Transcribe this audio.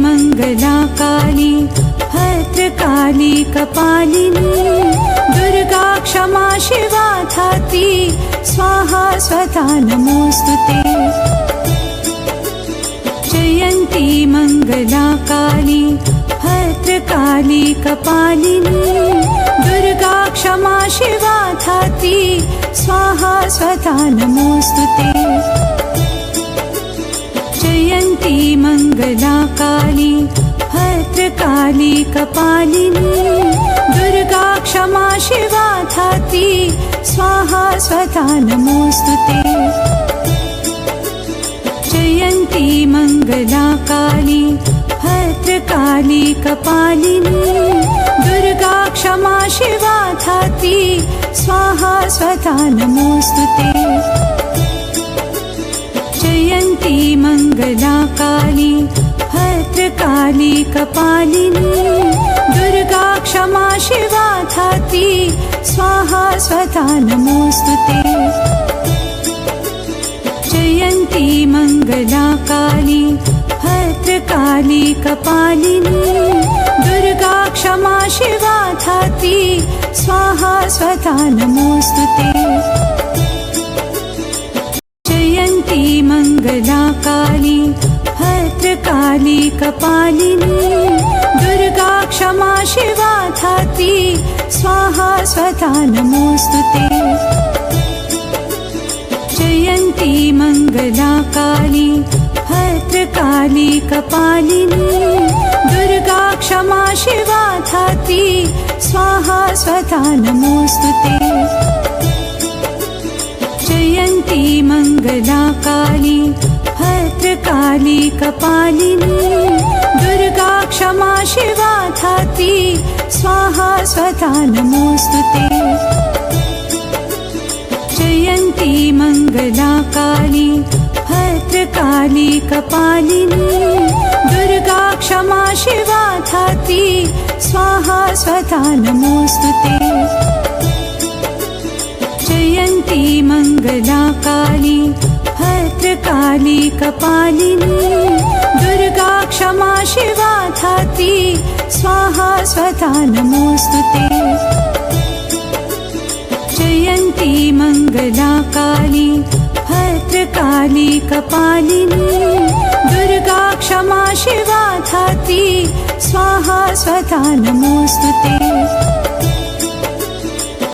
मङ्गला काली भद्रकाली कपालिनी दुर्गा क्षमा शिवा धात्री स्वाहा स्वधा नमोऽस्तुते। जयन्ती मङ्गला काली भद्रकाली कपालिनी दुर्गा क्षमा शिवा धात्री स्वाहा स्वधा नमोऽस्तुते। जयन्ती मङ्गला काली भद्रकाली कपालिनी दुर्गा क्षमा शिवा धात्री स्वाहा स्वधा नमोऽस्तुते। जयन्ती मङ्गला काली भद्रकाली कपालिनी दुर्गा क्षमा शिवा धात्री स्वाहा स्वधा नमोऽस्तुते। जयन्ती मङ्गला काली भद्रकाली कपालिनी दुर्गा क्षमा शिवा धात्री स्वाहा स्वधा नमोऽस्तुते। जयन्ती मङ्गला काली भद्रकाली कपालिनी दुर्गा क्षमा शिवा धात्री स्वाहा स्वधा नमोऽस्तुते। जयन्ती मङ्गला काली भद्रकाली कपालिनी दुर्गा क्षमा शिवा धात्री स्वाहा स्वधा नमोऽस्तुते। जयन्ती मङ्गला काली भद्रकाली कपालिनी दुर्गा क्षमा शिवा धात्री स्वाहा स्वधा नमोऽस्तुते। जयन्ती मङ्गला काली भद्रकाली कपालिनी दुर्गा क्षमा शिवा धात्री स्वाहा स्वधा नमोऽस्तुते। जयन्ती मङ्गला काली भद्रकाली कपालिनी दुर्गा क्षमा शिवा धात्री स्वाहा स्वधा नमोऽस्तुते। जयन्ती मङ्गला काली भद्रकाली कपालिनी दुर्गा क्षमा शिवा धात्री स्वाहा स्वधा नमोऽस्तुते। जयन्ती मङ्गला काली भद्रकाली कपालिनी दुर्गा क्षमा शिवा धात्री स्वाहा स्वधा नमोऽस्तुते।